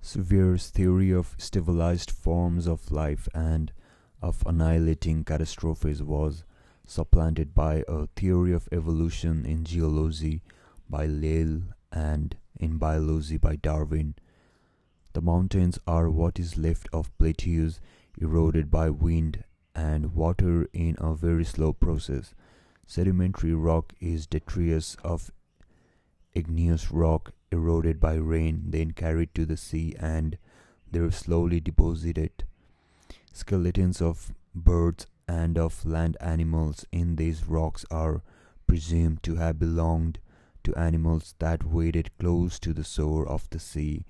Sevier's theory of stabilized forms of life and of annihilating catastrophes was supplanted by a theory of evolution in geology by Lyell and in biology by Darwin. The mountains are what is left of plateaus eroded by wind and water in a very slow process. Sedimentary rock is detritus of igneous rock eroded by rain, then carried to the sea and there slowly deposited. Skeletons of birds and of land animals in these rocks are presumed to have belonged to animals that waded close to the shore of the sea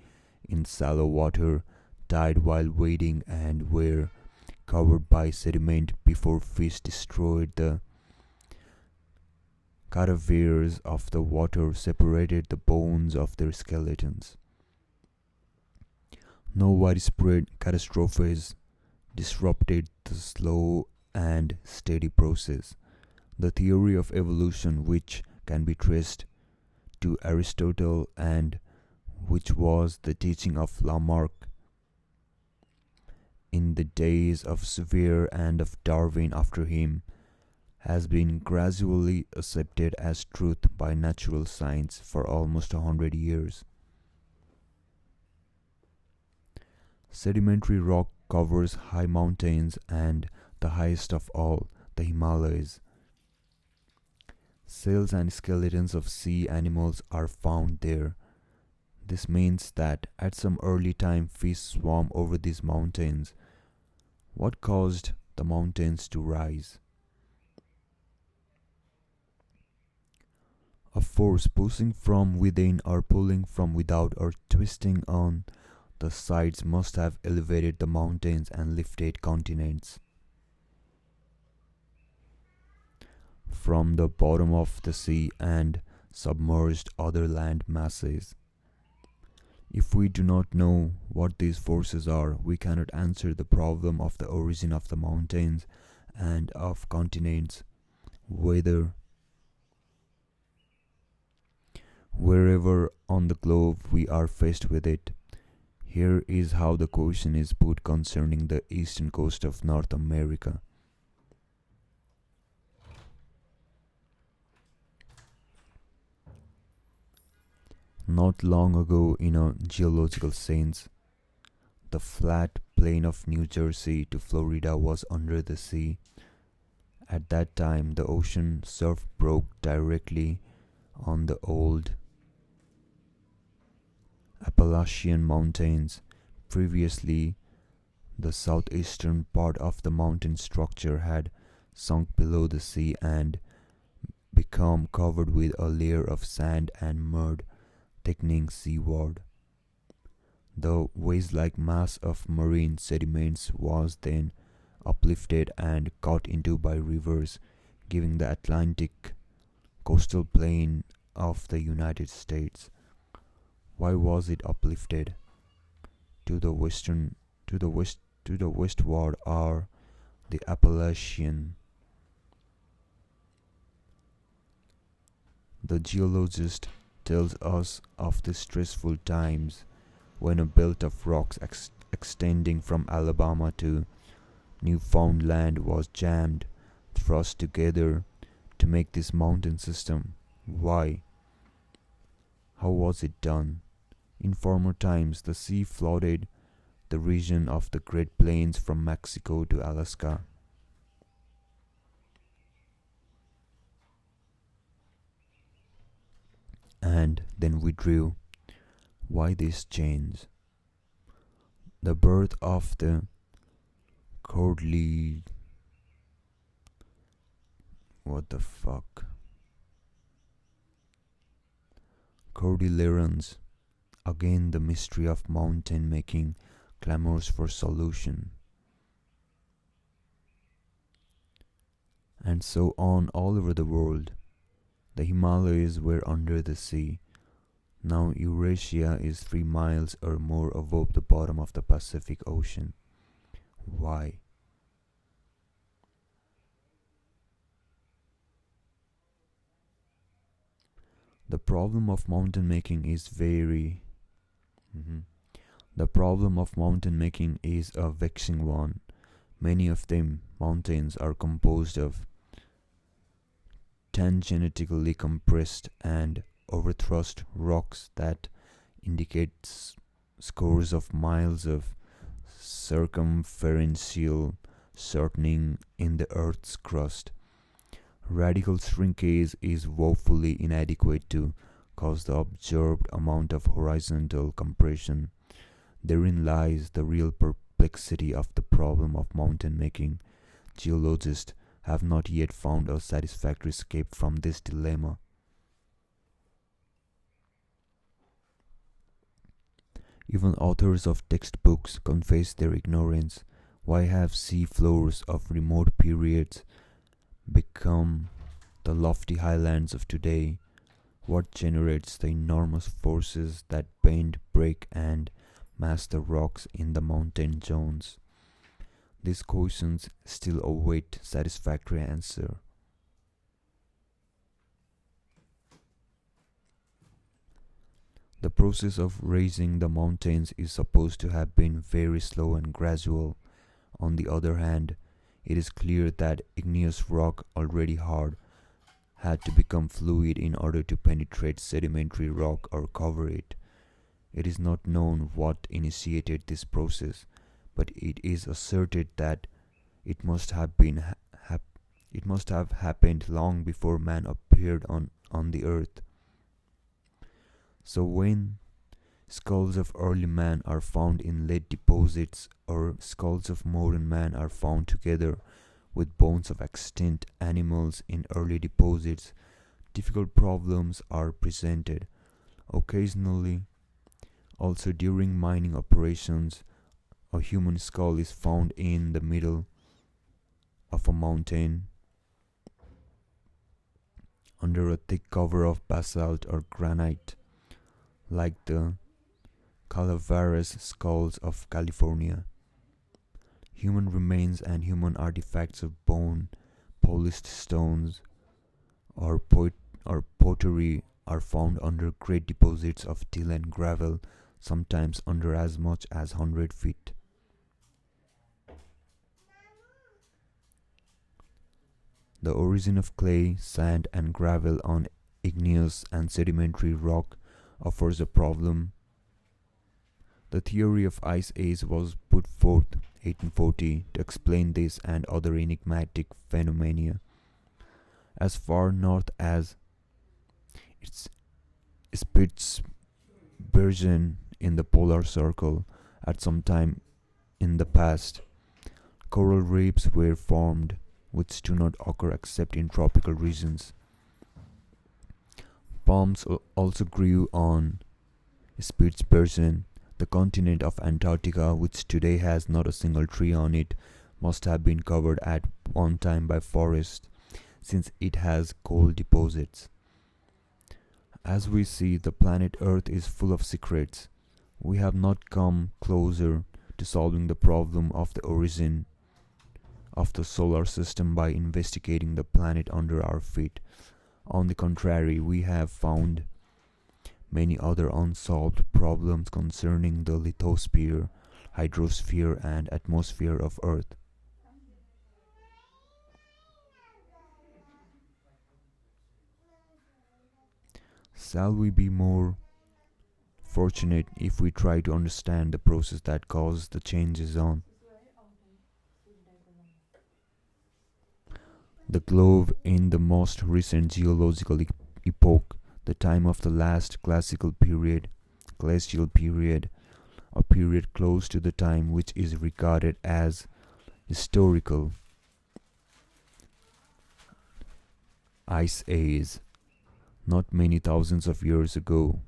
in shallow water, died while wading, and were covered by sediment before fish destroyed the cadavers of the water, separated the bones of their skeletons. No widespread catastrophes disrupted the slow and steady process. The theory of evolution, which can be traced to Aristotle and which was the teaching of Lamarck in the days of Sevier and of Darwin after him, has been gradually accepted as truth by natural science for almost 100 years. Sedimentary rock covers high mountains and the highest of all, the Himalayas. Shells and skeletons of sea animals are found there. This means that at some early time fish swam over these mountains. What caused the mountains to rise? A force pushing from within or pulling from without or twisting on the sides must have elevated the mountains and lifted continents from the bottom of the sea and submerged other land masses. If we do not know what these forces are, we cannot answer the problem of the origin of the mountains and of continents, whether wherever on the globe we are faced with it. Here is how the question is put concerning the eastern coast of North America. Not long ago, in a geological sense, the flat plain of New Jersey to Florida was under the sea. At that time, the ocean surf broke directly on the old Appalachian Mountains. Previously, the southeastern part of the mountain structure had sunk below the sea and become covered with a layer of sand and mud thickening seaward. The vase-like mass of marine sediments was then uplifted and cut into by rivers, giving the Atlantic coastal plain of the United States. Why was it uplifted? To the westward are the Appalachian. The geologist tells us of the stressful times when a belt of rocks extending from Alabama to Newfoundland was jammed, thrust together to make this mountain system. Why? How was it done? In former times, the sea flooded the region of the Great Plains from Mexico to Alaska. And then withdrew. Why this change? The birth of the Cordly. What the fuck? Cordillerans. Again, the mystery of mountain making clamors for solution. And so on all over the world. The Himalayas were under the sea. Now Eurasia is 3 miles or more above the bottom of the Pacific Ocean. Why? The problem of mountain making is The problem of mountain making is a vexing one. Many of them mountains are composed of tangentially compressed and overthrust rocks that indicate scores of miles of circumferential shortening in the Earth's crust. Radical shrinkage is woefully inadequate to cause the observed amount of horizontal compression. Therein lies the real perplexity of the problem of mountain making. Geologists have not yet found a satisfactory escape from this dilemma. Even authors of textbooks confess their ignorance. Why have sea floors of remote periods become the lofty highlands of today? What generates the enormous forces that bend, break, and mass the rocks in the mountain zones? These questions still await satisfactory answer. The process of raising the mountains is supposed to have been very slow and gradual. On the other hand, it is clear that igneous rock, already hard, had to become fluid in order to penetrate sedimentary rock or cover it. It is not known what initiated this process, but it is asserted that it must have happened long before man appeared on the earth. So when skulls of early man are found in lead deposits, or skulls of modern man are found together with bones of extinct animals in early deposits, difficult problems are presented. Occasionally, also during mining operations, a human skull is found in the middle of a mountain under a thick cover of basalt or granite, like the Calaveras skulls of California. Human remains and human artifacts of bone, polished stones, or pottery are found under great deposits of till and gravel, sometimes under as much as 100 feet. The origin of clay, sand, and gravel on igneous and sedimentary rock offers a problem. The theory of Ice Age was put forth 1840 to explain this and other enigmatic phenomena. As far north as Spitsbergen in the polar circle, at some time in the past, coral reefs were formed, which do not occur except in tropical regions. Palms also grew on Spitsbergen. The continent of Antarctica, which today has not a single tree on it, must have been covered at one time by forest, since it has coal deposits. As we see, the planet Earth is full of secrets. We have not come closer to solving the problem of the origin of the solar system by investigating the planet under our feet. On the contrary, we have found many other unsolved problems concerning the lithosphere, hydrosphere, and atmosphere of Earth. Shall we be more fortunate if we try to understand the process that caused the changes on the globe in the most recent geological epoch, the time of the last glacial period, a period close to the time which is regarded as historical Ice Age. Not many thousands of years ago,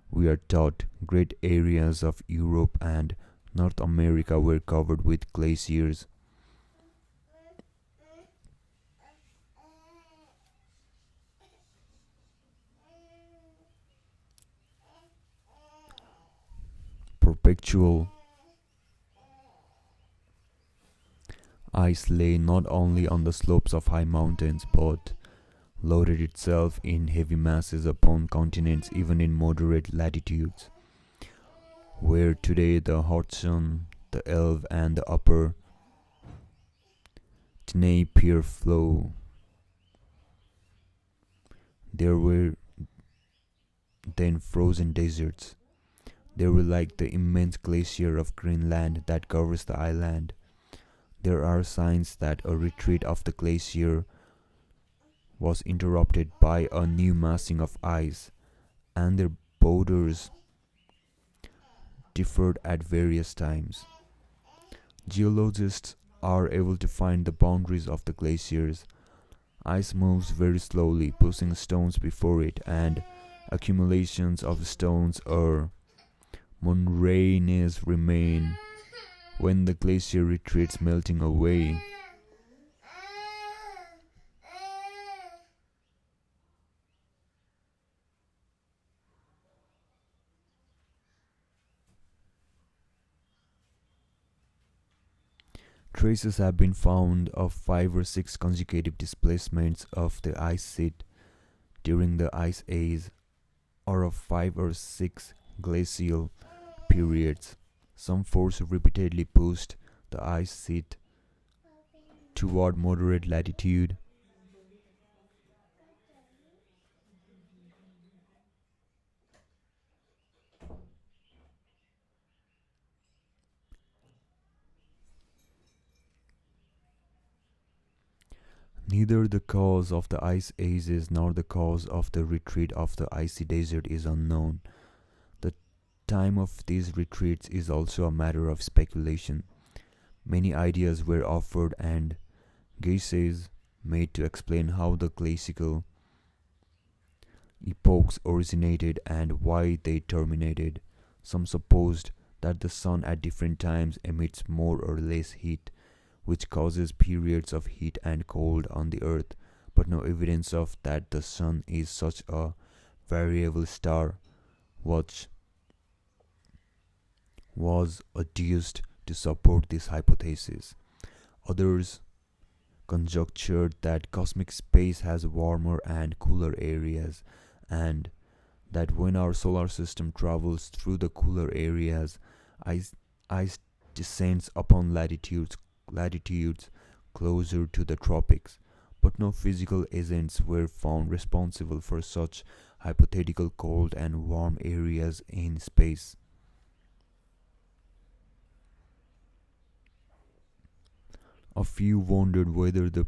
we are taught, great areas of Europe and North America were covered with glaciers. Perpetual ice lay not only on the slopes of high mountains, but loaded itself in heavy masses upon continents even in moderate latitudes. where today the Hudson, the Elbe, and the Upper Dnieper flow. There were then frozen deserts. They were like the immense glacier of Greenland that covers the island. There are signs that a retreat of the glacier was interrupted by a new massing of ice, and their borders differed at various times. Geologists are able to find the boundaries of the glaciers. Ice moves very slowly, pushing stones before it, and accumulations of stones or moraines remain when the glacier retreats, melting away. Traces have been found of 5 or 6 consecutive displacements of the ice sheet during the Ice Age, or of 5 or 6 glacial periods. Some force repeatedly pushed the ice sheet toward moderate latitude. Neither the cause of the ice ages nor the cause of the retreat of the icy desert is unknown. The time of these retreats is also a matter of speculation. Many ideas were offered and guesses made to explain how the glacial epochs originated and why they terminated. Some supposed that the sun at different times emits more or less heat, which causes periods of heat and cold on the earth, but no evidence of that the sun is such a variable star which was adduced to support this hypothesis. Others conjectured that cosmic space has warmer and cooler areas, and that when our solar system travels through the cooler areas, ice descends upon latitudes closer to the tropics, but no physical agents were found responsible for such hypothetical cold and warm areas in space. A few wondered whether the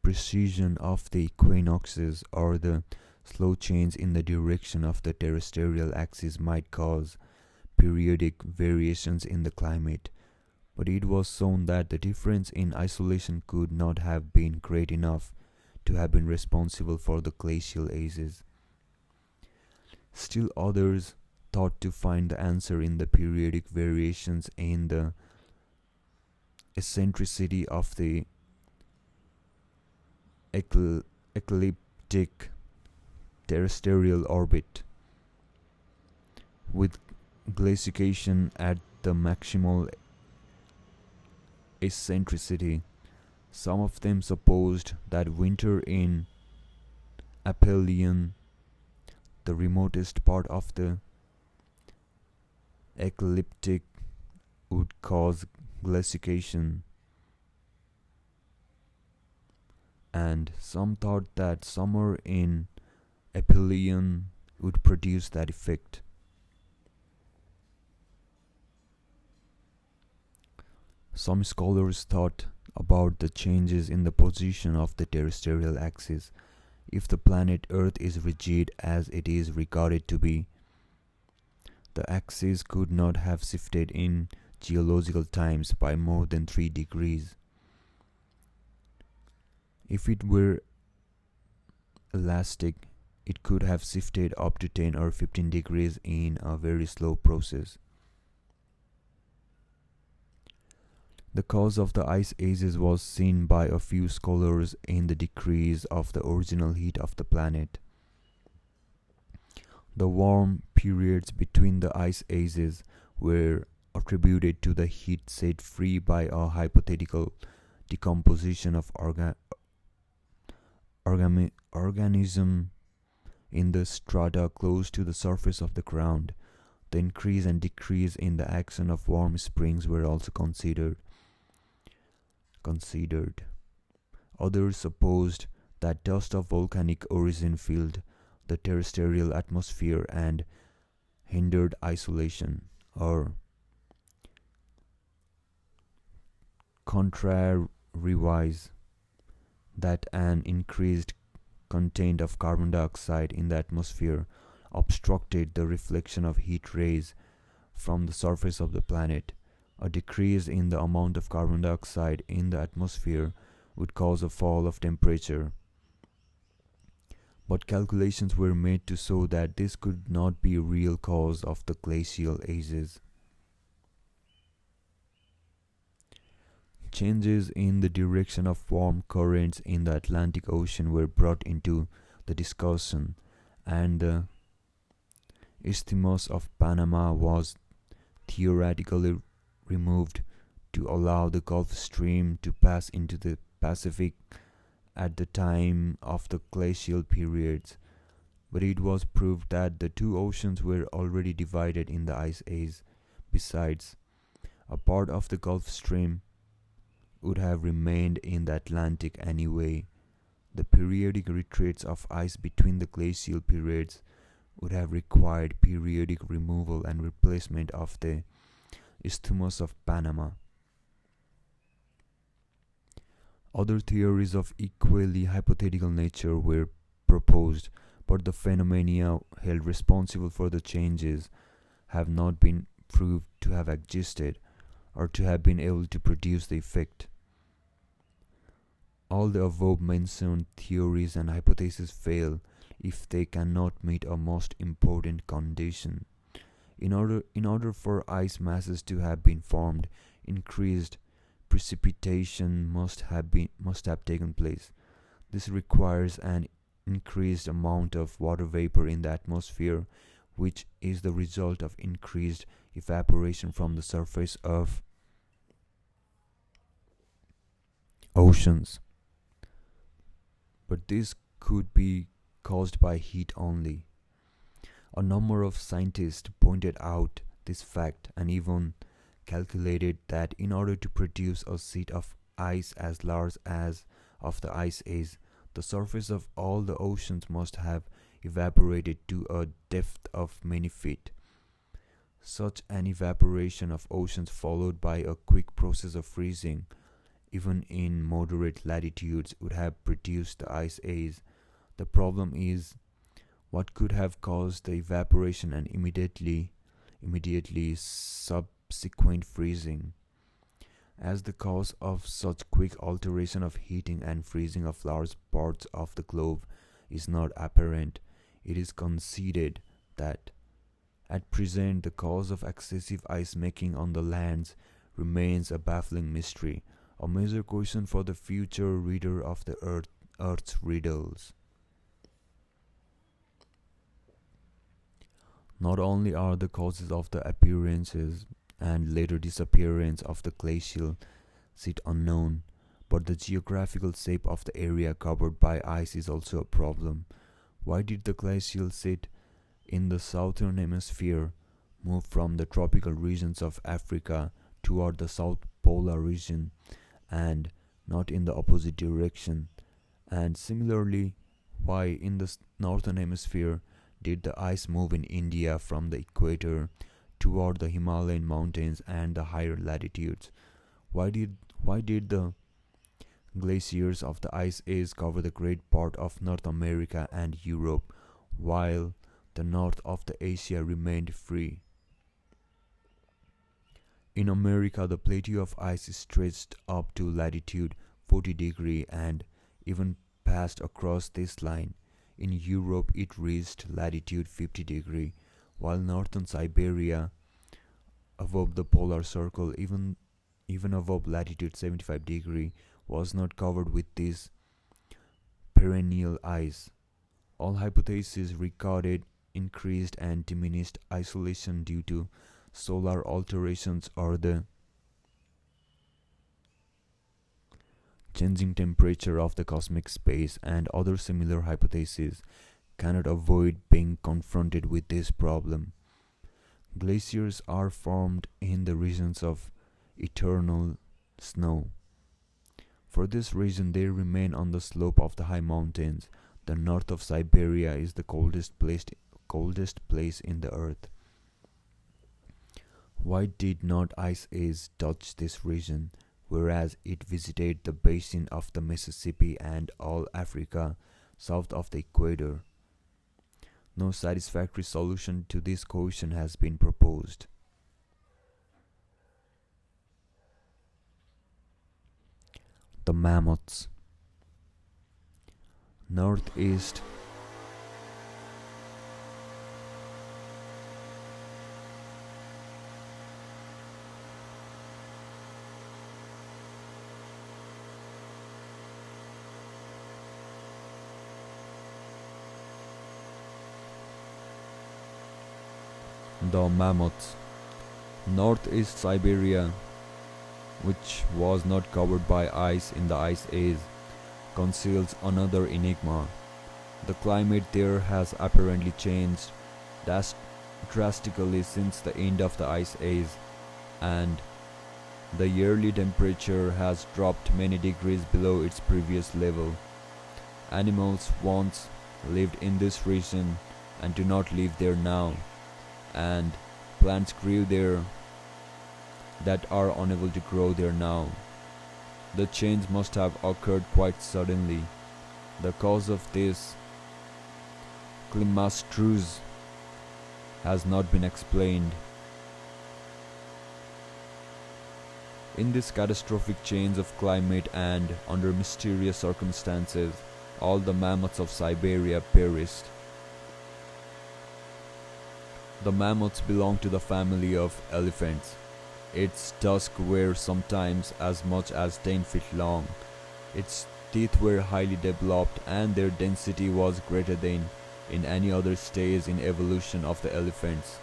precision of the equinoxes or the slow change in the direction of the terrestrial axis might cause periodic variations in the climate, but it was shown that the difference in isolation could not have been great enough to have been responsible for the glacial ages. Still others thought to find the answer in the periodic variations in the eccentricity of the ecliptic terrestrial orbit, with glaciation at the maximal eccentricity. Some of them supposed that winter in Aphelion, the remotest part of the ecliptic, would cause glaciation, and some thought that summer in Aphelion would produce that effect. Some scholars thought about the changes in the position of the terrestrial axis. If the planet Earth is rigid as it is regarded to be, the axis could not have shifted in geological times by more than 3 degrees. If it were elastic, it could have shifted up to 10 or 15 degrees in a very slow process. The cause of the ice ages was seen by a few scholars in the decrease of the original heat of the planet. The warm periods between the ice ages were attributed to the heat set free by a hypothetical decomposition of organism in the strata close to the surface of the ground. The increase and decrease in the action of warm springs were also considered. Others supposed that dust of volcanic origin filled the terrestrial atmosphere and hindered isolation, or contrariwise, that an increased content of carbon dioxide in the atmosphere obstructed the reflection of heat rays from the surface of the planet. A decrease in the amount of carbon dioxide in the atmosphere would cause a fall of temperature. But calculations were made to show that this could not be a real cause of the glacial ages. Changes in the direction of warm currents in the Atlantic Ocean were brought into the discussion, and the Isthmus of Panama was theoretically removed to allow the Gulf Stream to pass into the Pacific at the time of the glacial periods, but it was proved that the two oceans were already divided in the Ice Age. Besides, a part of the Gulf Stream would have remained in the Atlantic anyway. The periodic retreats of ice between the glacial periods would have required periodic removal and replacement of the Isthmus of Panama. Other theories of equally hypothetical nature were proposed, but the phenomena held responsible for the changes have not been proved to have existed or to have been able to produce the effect. All the above mentioned theories and hypotheses fail if they cannot meet a most important condition. In order for ice masses to have been formed, increased precipitation must have taken place. This requires an increased amount of water vapor in the atmosphere, which is the result of increased evaporation from the surface of oceans. But this could be caused by heat only. A number of scientists pointed out this fact and even calculated that in order to produce a sheet of ice as large as of the Ice Age, the surface of all the oceans must have evaporated to a depth of many feet. Such an evaporation of oceans followed by a quick process of freezing, even in moderate latitudes, would have produced the Ice Age. The problem is, what could have caused the evaporation and immediately subsequent freezing? As the cause of such quick alteration of heating and freezing of large parts of the globe is not apparent, it is conceded that at present the cause of excessive ice making on the lands remains a baffling mystery, a major question for the future reader of the Earth's riddles. Not only are the causes of the appearances and later disappearance of the glacial sheet unknown, but the geographical shape of the area covered by ice is also a problem. Why did the glacial sheet in the southern hemisphere move from the tropical regions of Africa toward the south polar region and not in the opposite direction? And similarly, why in the northern hemisphere did the ice move in India from the equator toward the Himalayan mountains and the higher latitudes? Why did the glaciers of the Ice Age cover the great part of North America and Europe, while the north of the Asia remained free? In America, the plateau of ice stretched up to latitude 40 degree and even passed across this line. In Europe, it reached latitude 50 degree, while northern Siberia, above the polar circle, even above latitude 75 degree, was not covered with this perennial ice. All hypotheses recorded increased and diminished isolation due to solar alterations or the changing temperature of the cosmic space, and other similar hypotheses cannot avoid being confronted with this problem. Glaciers are formed in the regions of eternal snow. For this reason, they remain on the slope of the high mountains. The north of Siberia is the coldest place in the earth. Why did not Ice Age touch this region, whereas it visited the basin of the Mississippi and all Africa south of the equator? No satisfactory solution to this question has been proposed. The mammoths. Northeast the mammoths. Northeast Siberia, which was not covered by ice in the Ice Age, conceals another enigma. The climate there has apparently changed drastically since the end of the Ice Age, and the yearly temperature has dropped many degrees below its previous level. Animals once lived in this region and do not live there now, and plants grew there that are unable to grow there now. The change must have occurred quite suddenly. The cause of this climastruz has not been explained. In this catastrophic change of climate and under mysterious circumstances, all the mammoths of Siberia perished. The mammoths belong to the family of elephants. Its tusks were sometimes as much as 10 feet long. Its teeth were highly developed and their density was greater than in any other stage in evolution of the elephants.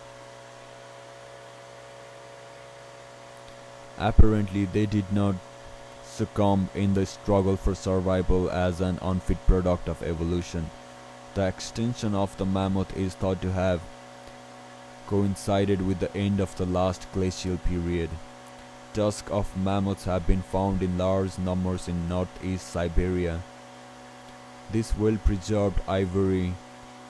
Apparently, they did not succumb in the struggle for survival as an unfit product of evolution. The extinction of the mammoth is thought to have coincided with the end of the last glacial period. Tusks of mammoths have been found in large numbers in northeast Siberia. This well-preserved ivory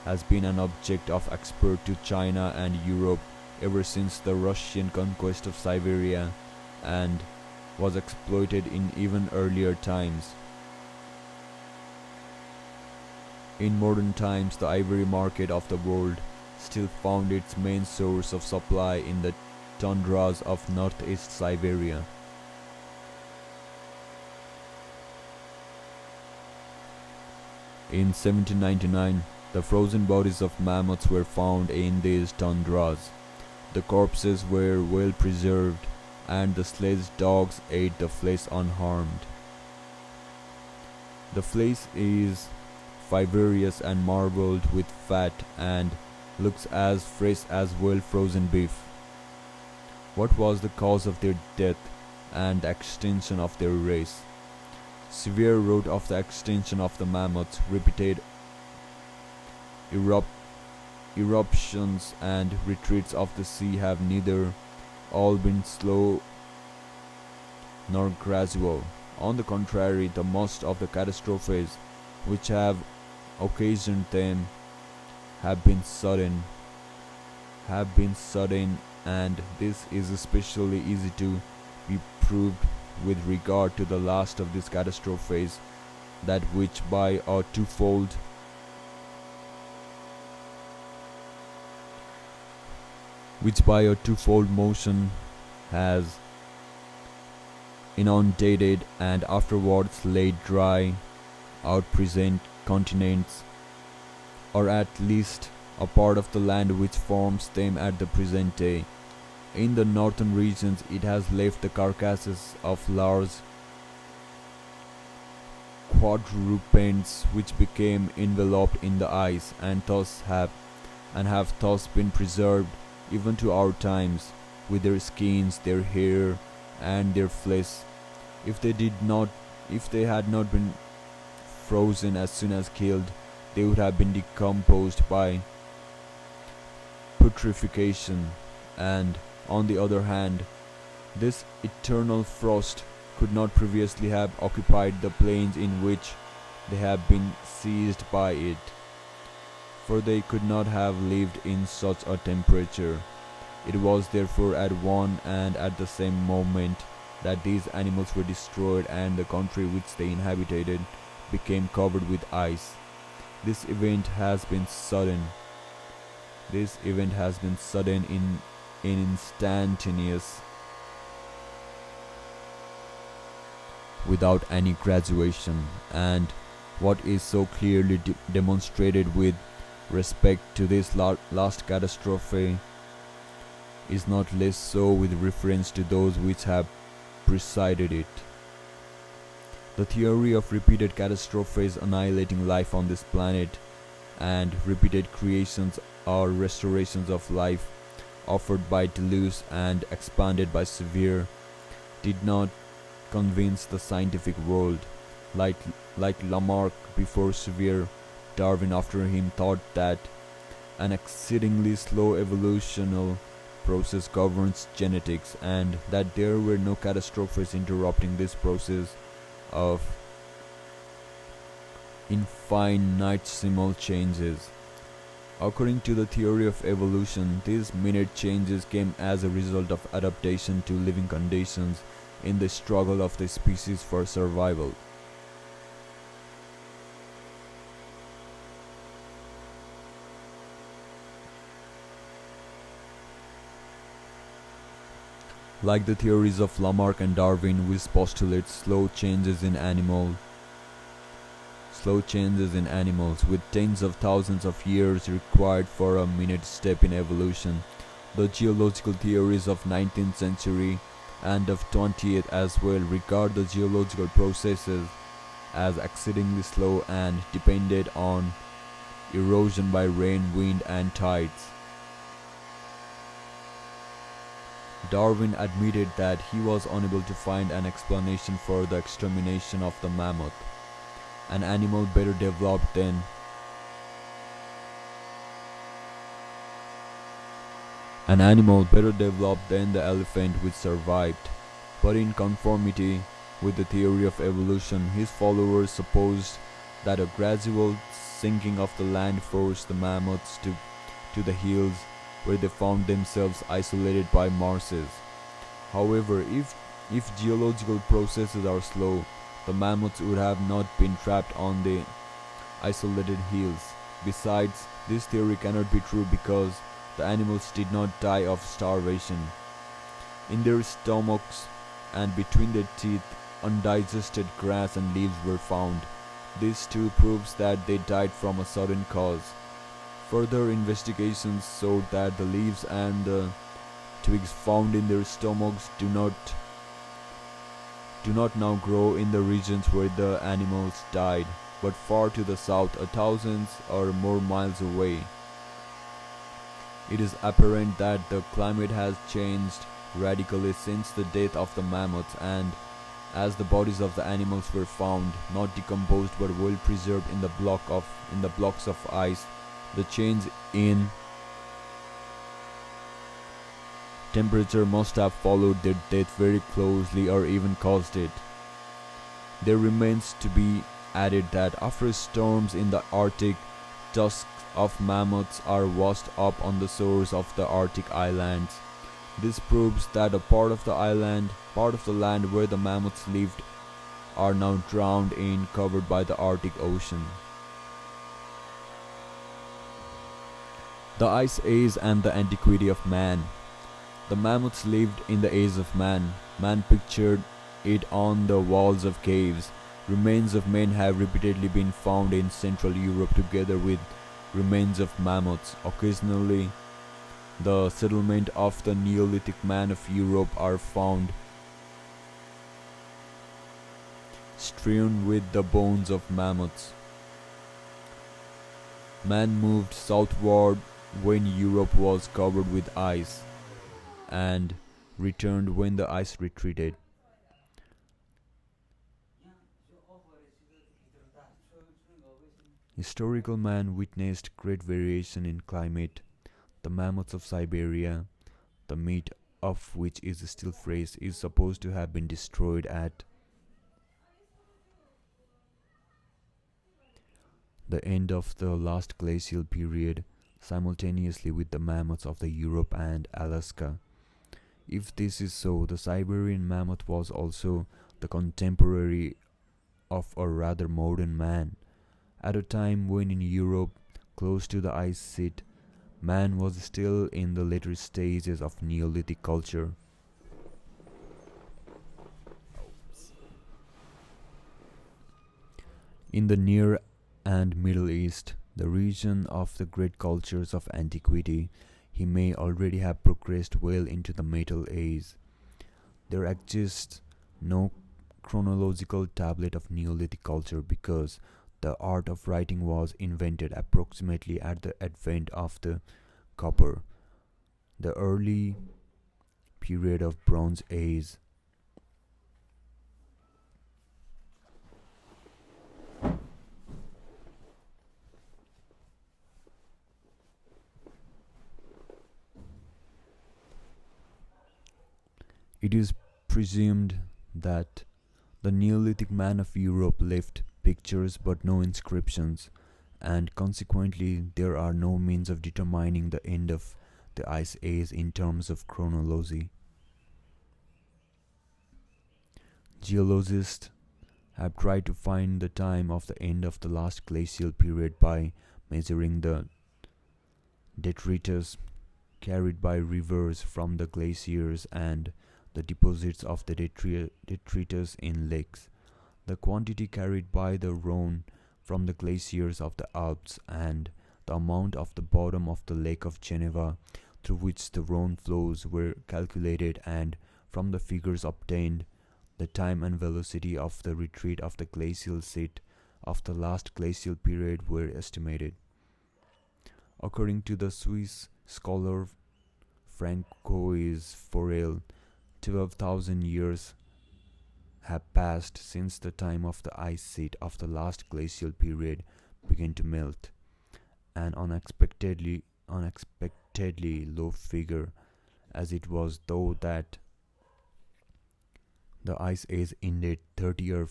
has been an object of export to China and Europe ever since the Russian conquest of Siberia, and was exploited in even earlier times. In modern times, the ivory market of the world still found its main source of supply in the tundras of northeast Siberia. In 1799, the frozen bodies of mammoths were found in these tundras. The corpses were well preserved, and the sledge dogs ate the flesh unharmed. The flesh is fibrous and marbled with fat and looks as fresh as well-frozen beef. What was the cause of their death and the extinction of their race? Sevier wrote of the extinction of the mammoths. Repeated eruptions and retreats of the sea have neither all been slow nor gradual. On the contrary, the most of the catastrophes which have occasioned them have been sudden, and this is especially easy to be proved with regard to the last of these catastrophes, that which by a twofold motion has inundated and afterwards laid dry out present continents, or at least a part of the land which forms them at the present day. In the northern regions, it has left the carcasses of large quadrupeds which became enveloped in the ice and have thus been preserved even to our times, with their skins, their hair, and their flesh. If they had not been frozen as soon as killed, they would have been decomposed by putrefaction, and on the other hand, this eternal frost could not previously have occupied the plains in which they have been seized by it, for they could not have lived in such a temperature. It was therefore at one and at the same moment that these animals were destroyed and the country which they inhabited became covered with ice. This event has been sudden. This event has been sudden in instantaneous, without any graduation, and what is so clearly demonstrated with respect to this last catastrophe is not less so with reference to those which have preceded it. The theory of repeated catastrophes annihilating life on this planet and repeated creations or restorations of life offered by Deleuze and expanded by Sevier did not convince the scientific world. Like Lamarck before Sevier, Darwin after him thought that an exceedingly slow evolutional process governs genetics and that there were no catastrophes interrupting this process of infinitesimal changes. According to the theory of evolution, these minute changes came as a result of adaptation to living conditions in the struggle of the species for survival. Like the theories of Lamarck and Darwin, which postulate slow changes in animals with tens of thousands of years required for a minute step in evolution. The geological theories of 19th century and of 20th as well regard the geological processes as exceedingly slow and depended on erosion by rain, wind and tides. Darwin admitted that he was unable to find an explanation for the extermination of the mammoth, an animal better developed than the elephant which survived. But in conformity with the theory of evolution, his followers supposed that a gradual sinking of the land forced the mammoths to the hills, where they found themselves isolated by marshes. However, if geological processes are slow, the mammoths would have not been trapped on the isolated hills. Besides, this theory cannot be true because the animals did not die of starvation. In their stomachs and between their teeth, undigested grass and leaves were found. This too proves that they died from a sudden cause. Further investigations showed that the leaves and the twigs found in their stomachs do not now grow in the regions where the animals died, but far to the south, thousands or more miles away. It is apparent that the climate has changed radically since the death of the mammoths, and as the bodies of the animals were found not decomposed but well preserved in the blocks of ice, the change in temperature must have followed their death very closely or even caused it. There remains to be added that after storms in the Arctic, tusks of mammoths are washed up on the shores of the Arctic islands. This proves that a part of the land where the mammoths lived are now drowned in, covered by the Arctic Ocean. The Ice Age and the Antiquity of Man. The mammoths lived in the age of man. Man pictured it on the walls of caves. Remains of men have repeatedly been found in Central Europe together with remains of mammoths. Occasionally, the settlement of the Neolithic man of Europe are found strewn with the bones of mammoths. Man moved southward when Europe was covered with ice, and returned when the ice retreated. Historical man witnessed great variation in climate. The mammoths of Siberia, the meat of which is still fresh, is supposed to have been destroyed at the end of the last glacial period, simultaneously with the mammoths of the Europe and Alaska. If this is so, the Siberian mammoth was also the contemporary of a rather modern man, at a time when in Europe, close to the ice sheet, man was still in the later stages of Neolithic culture. In the Near and Middle East, the region of the great cultures of antiquity, he may already have progressed well into the Metal Age. There exists no chronological tablet of Neolithic culture because the art of writing was invented approximately at the advent of the copper, the early period of Bronze Age. It is presumed that the Neolithic man of Europe left pictures but no inscriptions, and consequently there are no means of determining the end of the Ice Age in terms of chronology. Geologists have tried to find the time of the end of the last glacial period by measuring the detritus carried by rivers from the glaciers and the deposits of the detritus in lakes, the quantity carried by the Rhone from the glaciers of the Alps, and the amount of the bottom of the Lake of Geneva through which the Rhone flows were calculated, and from the figures obtained, the time and velocity of the retreat of the glacial sheet of the last glacial period were estimated. According to the Swiss scholar Francois Forel, 12,000 years have passed since the time of the ice sheet of the last glacial period began to melt, an unexpectedly low figure, as it was though that the ice age ended 30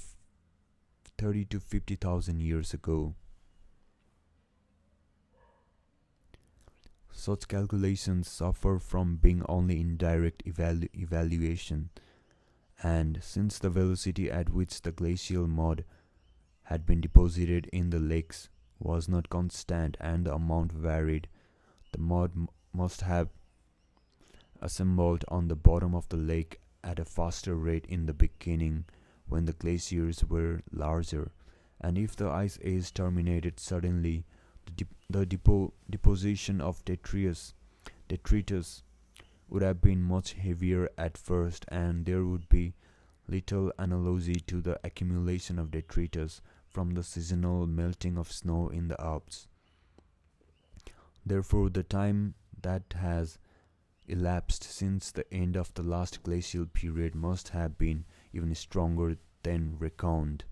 to 50,000 years ago. Such calculations suffer from being only indirect evaluation, and since the velocity at which the glacial mud had been deposited in the lakes was not constant and the amount varied, the mud must have assembled on the bottom of the lake at a faster rate in the beginning when the glaciers were larger, and if the ice age terminated suddenly, the deposition of detritus would have been much heavier at first, and there would be little analogy to the accumulation of detritus from the seasonal melting of snow in the Alps. Therefore, the time that has elapsed since the end of the last glacial period must have been even stronger than reckoned.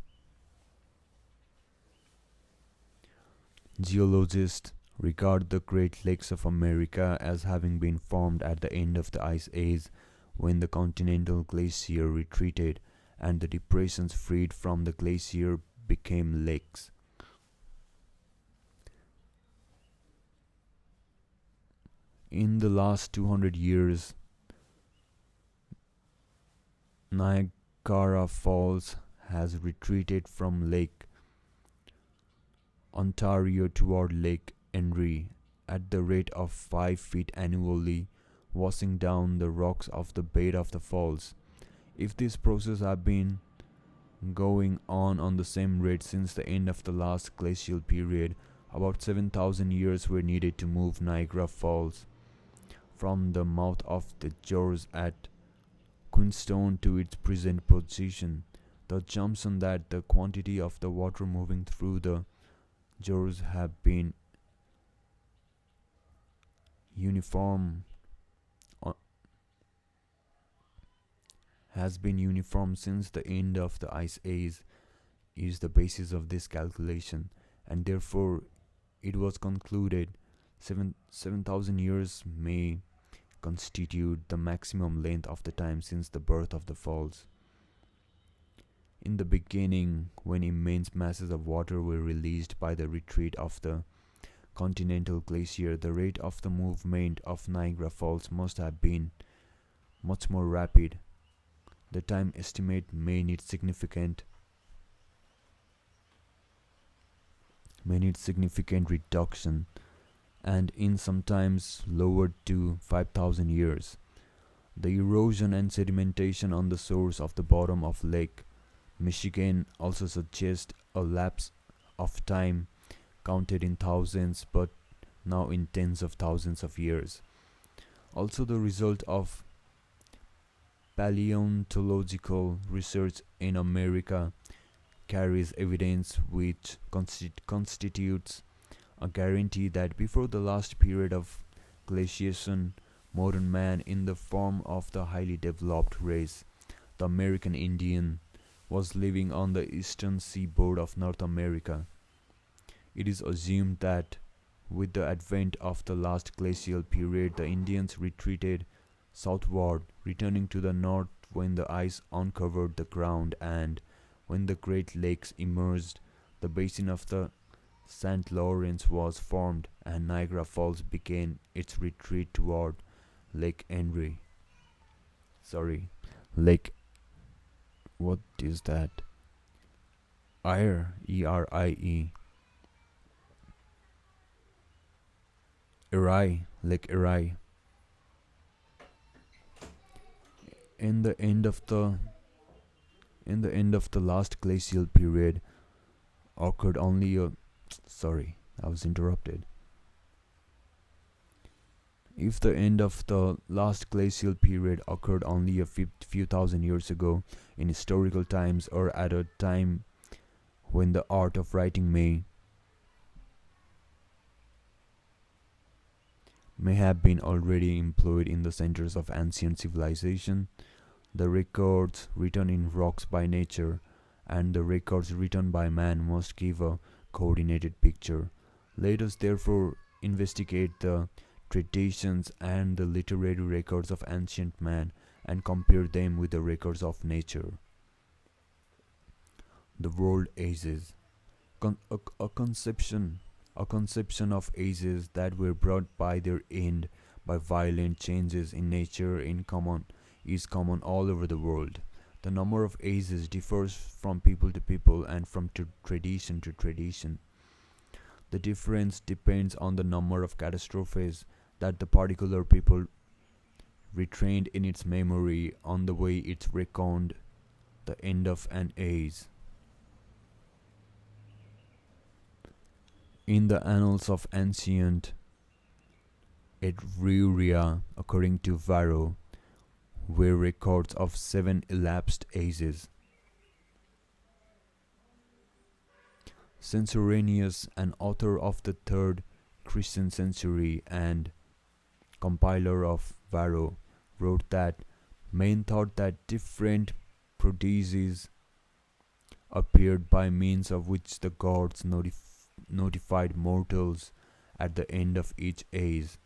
Geologists regard the Great Lakes of America as having been formed at the end of the Ice Age when the continental glacier retreated and the depressions freed from the glacier became lakes. In the last 200 years, Niagara Falls has retreated from Lake Ontario toward Lake Erie at the rate of 5 feet annually, washing down the rocks of the bed of the falls. If this process had been going on the same rate since the end of the last glacial period, about 7,000 years were needed to move Niagara Falls from the mouth of the gorge at Queenstown to its present position. The assumption that the quantity of the water moving through the gorge have been uniform has been uniform since the end of the Ice Age is the basis of this calculation, and therefore it was concluded 7,000 years may constitute the maximum length of the time since the birth of the falls. In the beginning, when immense masses of water were released by the retreat of the continental glacier, the rate of the movement of Niagara Falls must have been much more rapid. The time estimate may need significant reduction, and in sometimes lowered to 5,000 years. The erosion and sedimentation on the shores of the bottom of Lake Michigan also suggest a lapse of time counted in thousands but now in tens of thousands of years. Also, the result of paleontological research in America carries evidence which constitutes a guarantee that before the last period of glaciation, modern man in the form of the highly developed race, the American Indian, was living on the eastern seaboard of North America. It is assumed that with the advent of the last glacial period, the Indians retreated southward, returning to the north when the ice uncovered the ground, and when the Great Lakes emerged, the basin of the St. Lawrence was formed, and Niagara Falls began its retreat toward Lake Erie. Lake. What is that? Erie. Lake Erie. In the end of the last glacial period occurred only a I was interrupted. If the end of the last glacial period occurred only a few thousand years ago in historical times, or at a time when the art of writing may have been already employed in the centers of ancient civilization, the records written in rocks by nature and the records written by man must give a coordinated picture. Let us therefore investigate the traditions and the literary records of ancient man and compare them with the records of nature. The world ages. A conception of ages that were brought by their end by violent changes in nature is common all over the world. The number of ages differs from people to people and from tradition to tradition. The difference depends on the number of catastrophes that the particular people retained in its memory, on the way it reckoned the end of an age. In the annals of ancient Etruria, according to Varro, were records of 7 elapsed ages. Censoranius, an author of the 3rd Christian century and compiler of Varro, wrote that men thought that different prodigies appeared by means of which the gods notified mortals at the end of each age.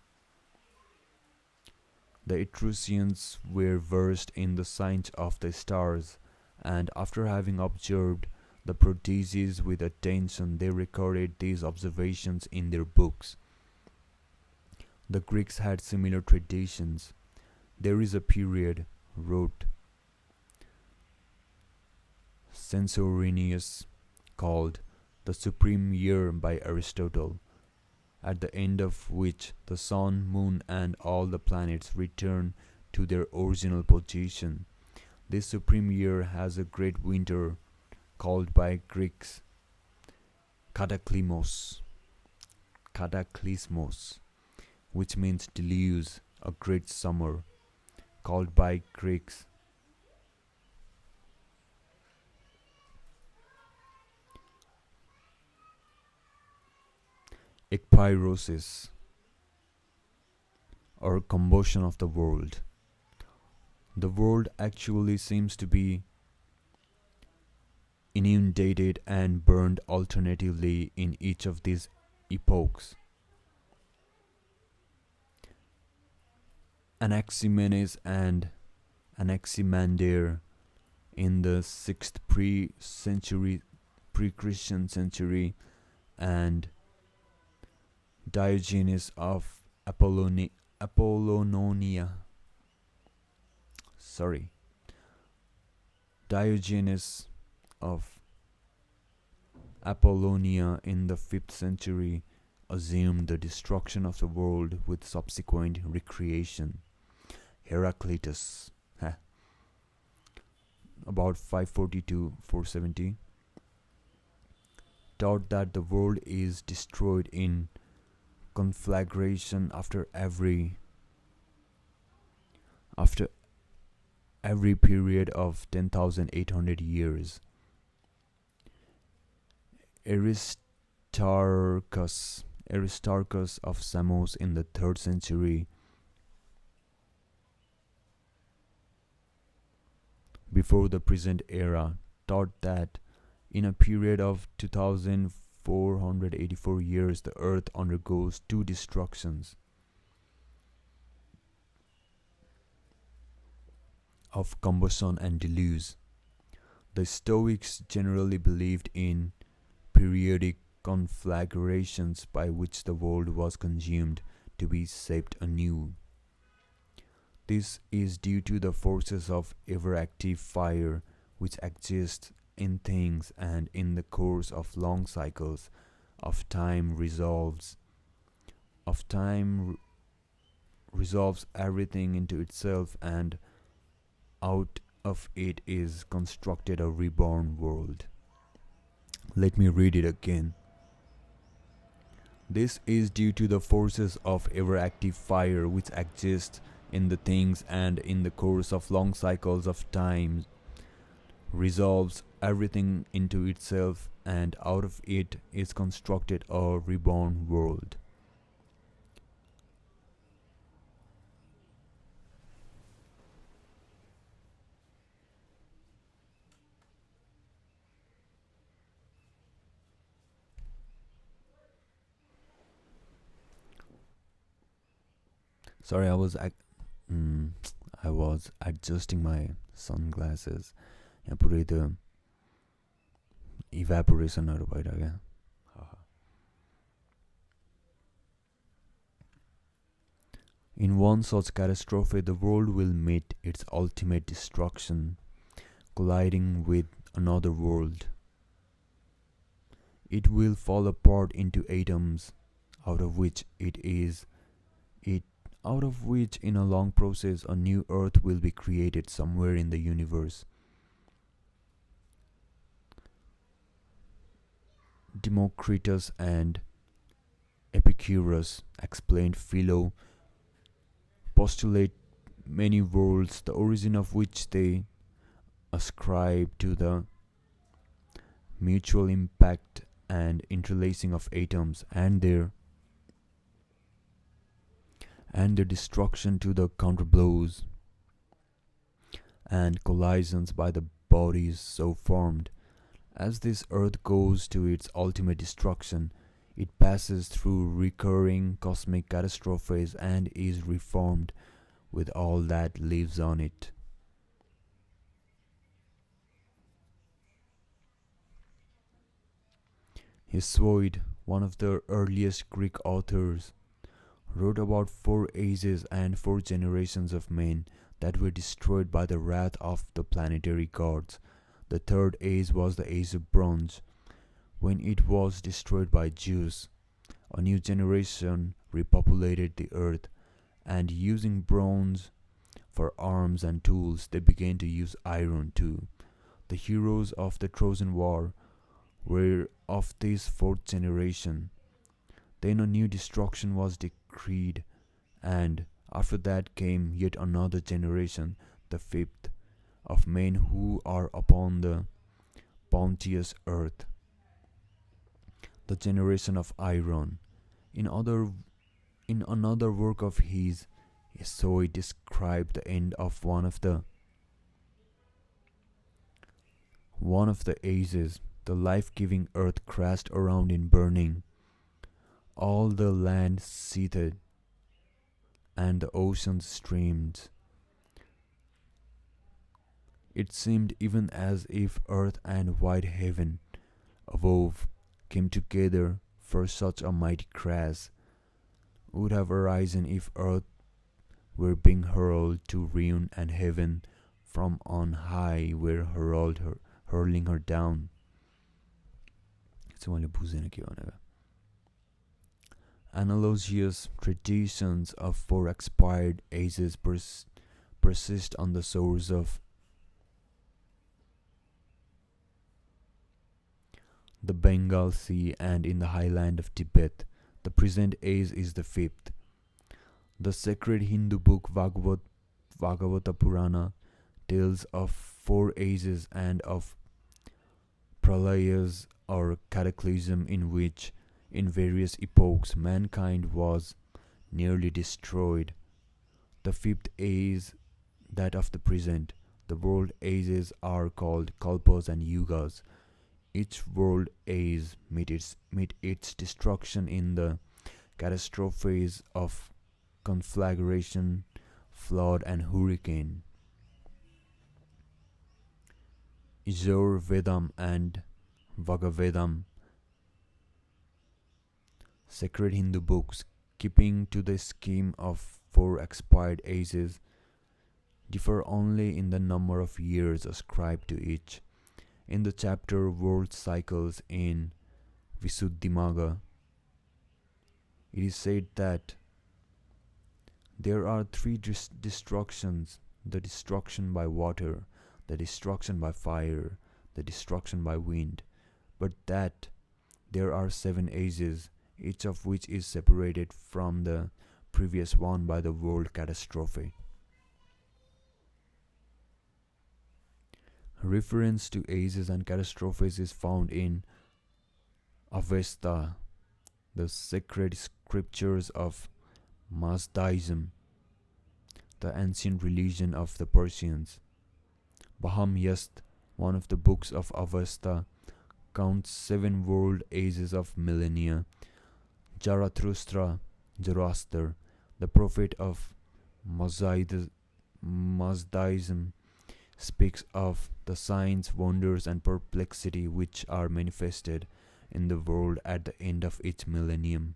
The Etruscans were versed in the science of the stars, and after having observed the prodigies with attention, they recorded these observations in their books. The Greeks had similar traditions. There is a period, wrote Censoranius, called the Supreme Year by Aristotle, at the end of which the sun, moon, and all the planets return to their original position. This supreme year has a great winter, called by Greeks Cataclysmos, which means deluge, a great summer, called by Greeks ekpyrosis, or combustion of the world. The world actually seems to be inundated and burned alternatively in each of these epochs. Anaximenes and Anaximander in the 6th pre-Christian century, and Diogenes of Apollonia. Sorry, Diogenes of Apollonia in the 5th century assumed the destruction of the world with subsequent recreation. Heraclitus, about 540 to 470, taught that the world is destroyed in conflagration after every period of 10,800 years. Aristarchus of Samos in the 3rd century before the present era taught that in a period of 2,484 years the earth undergoes 2 destructions of combustion and deluge. The Stoics generally believed in periodic conflagrations by which the world was consumed to be shaped anew. This is due to the forces of ever-active fire which exist in things and in the course of long cycles of time resolves everything into itself, and out of it is constructed a reborn world. Let me read it again. This is due to the forces of ever-active fire which exist in the things and in the course of long cycles of time resolves everything into itself, and out of it is constructed a reborn world. Sorry, I was adjusting my sunglasses. यहाँ पुरै त्यो इभ्यापोरेसनहरु भइरहेको क्या. In one such catastrophe, the world will meet its ultimate destruction, colliding with another world. It will fall apart into atoms, out of which in a long process a new earth will be created somewhere in the universe. Democritus and Epicurus explained Philo postulate many worlds, the origin of which they ascribe to the mutual impact and interlacing of atoms, and their destruction to the counterblows and collisions by the bodies so formed. As this earth goes to its ultimate destruction, it passes through recurring cosmic catastrophes and is reformed with all that lives on it. Hesiod, one of the earliest Greek authors, wrote about 4 ages and 4 generations of men that were destroyed by the wrath of the planetary gods. The 3rd age was the age of bronze, when it was destroyed by Zeus. A new generation repopulated the earth, and using bronze for arms and tools, they began to use iron too. The heroes of the Trojan War were of this 4th generation. Then a new destruction was decreed, and after that came yet another generation, the 5th, of men who are upon the bounteous earth, the generation of iron. In another work of his, Hesiod described the end of one of the ages. The life-giving earth crashed around in burning. All the land seethed, and the oceans streamed. It seemed even as if earth and wide heaven above came together, for such a mighty crash would have arisen if earth were being hurled to ruin and heaven from on high were hurling her down. Analogous traditions of four expired ages persist on the shores of the Bengal Sea and in the highland of Tibet. The present age is the fifth. The sacred Hindu book Bhagavata Purana tells of four ages and of pralayas or cataclysm in which, in various epochs, mankind was nearly destroyed. The fifth age, that of the present. The world ages are called kalpas and yugas. Each world age met its destruction in the catastrophes of conflagration, flood, and hurricane. Yajur Vedam and Bhagavatam, sacred Hindu books, keeping to the scheme of four expired ages, differ only in the number of years ascribed to each. In the chapter World Cycles in Visuddhimagga, it is said that there are three destructions: the destruction by water, the destruction by fire, the destruction by wind, but that there are 7 ages, each of which is separated from the previous one by the world catastrophe. Reference to ages and catastrophes is found in Avesta, the sacred scriptures of Mazdaism, the ancient religion of the Persians. Bahamyast, one of the books of Avesta, counts 7 world ages of millennia. Zarathustra, Zoroaster, the prophet of Mazdaism, speaks of the signs, wonders, and perplexity which are manifested in the world at the end of each millennium.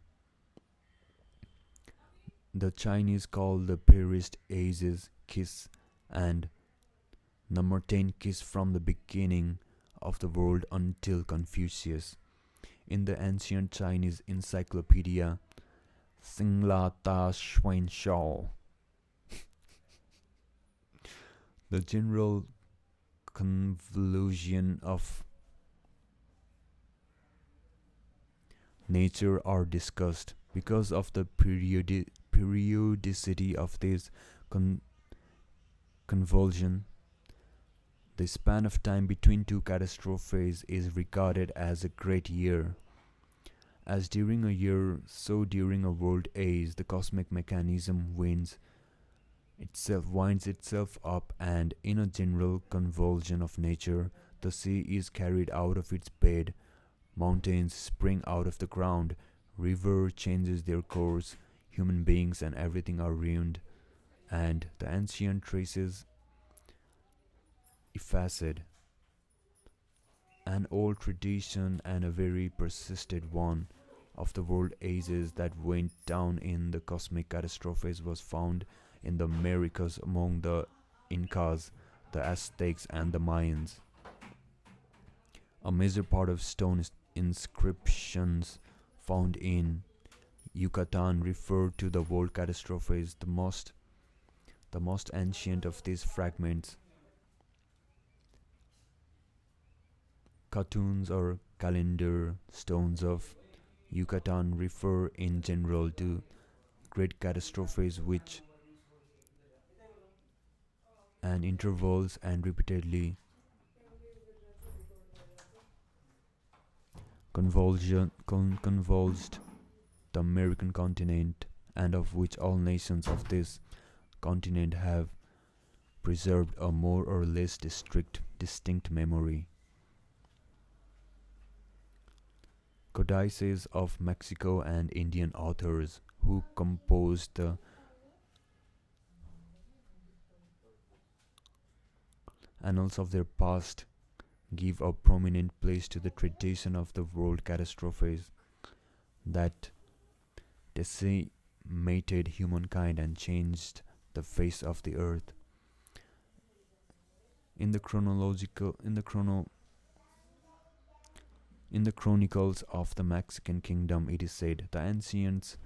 The Chinese call the purest ages Kiss, and number 10 Kiss from the beginning of the world until Confucius. In the ancient Chinese encyclopedia Singla Ta Xuan Shao, the general convolution of nature are discussed. Because of the periodicity of this convulsion, the span of time between two catastrophes is regarded as a great year. As during a year, so during a world age, the cosmic mechanism winds itself up, and in a general convulsion of nature, the sea is carried out of its bed, mountains spring out of the ground, river changes their course, human beings and everything are ruined, and the ancient traces effaced. An old tradition and a very persistent one of the world ages that went down in the cosmic catastrophes was found in the Americas among the Incas, the Aztecs, and the Mayans. A major part of stone inscriptions found in Yucatan refer to the world catastrophes. The most ancient of these fragments, cartoons or calendar stones of Yucatan, refer in general to great catastrophes which and intervals and repeatedly convulsed the American continent, and of which all nations of this continent have preserved a more or less distinct memory. Codices of Mexico and Indian authors who composed the annals of their past give a prominent place to the tradition of the world catastrophes that decimated humankind and changed the face of the earth. In the chronicles of the Mexican kingdom, it is said the ancients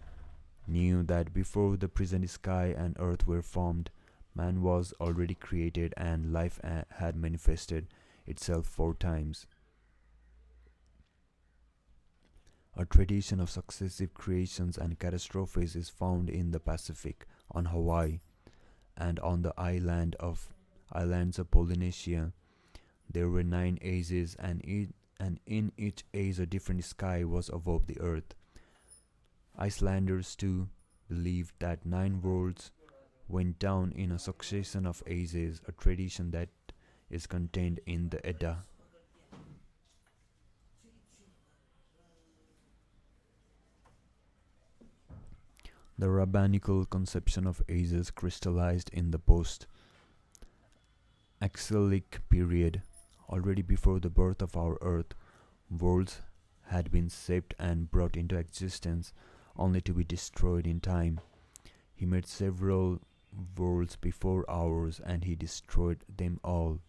knew that before the present sky and earth were formed, man was already created and life had manifested itself 4 times. A tradition of successive creations and catastrophes is found in the Pacific, on Hawaii, and on the islands of Polynesia. There were 9 ages, and in each age a different sky was above the earth. Icelanders too believed that 9 worlds went down in a succession of ages, a tradition that is contained in the Edda. The rabbinical conception of ages crystallized in the post-exilic period. Already before the birth of our earth, worlds had been shaped and brought into existence, only to be destroyed in time. He made several worlds before ours, and he destroyed them all.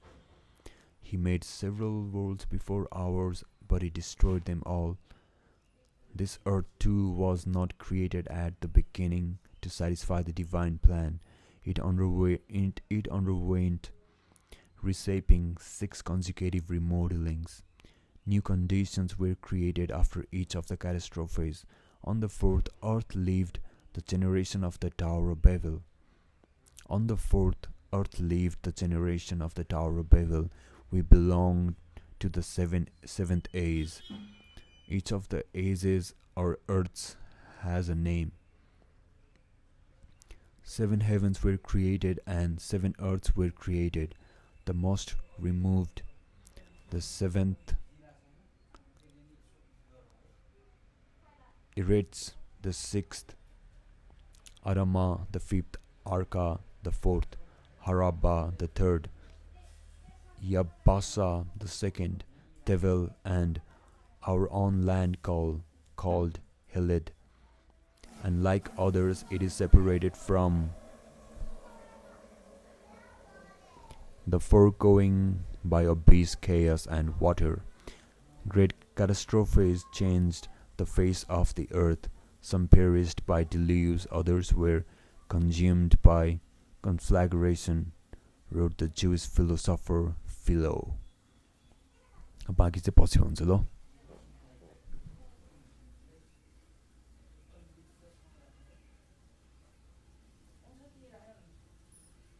He made several worlds before ours, but he destroyed them all. This earth too was not created at the beginning to satisfy the divine plan. It underwent reshaping 6 consecutive remodelings. New conditions were created after each of the catastrophes. On the 4th, earth lived the generation of the Tower of Babel. We belonged to the seventh age. Each of the ages or earths has a name. 7 heavens were created and 7 earths were created. The most removed, the 7th, Eretz, the 6th, Arama, the 5th, Arka, the 4th, Haraba, the 3rd, Yabasa, the 2nd, Tevel, and our own land called Helid. And like others, it is separated from the foregoing by abyss, chaos, and water. Great catastrophes changed the face of the earth. Some perished by deluge, others were consumed by conflagration, wrote the Jewish philosopher Philo. बाँकी चाहिँ पछि हुन्छ ल।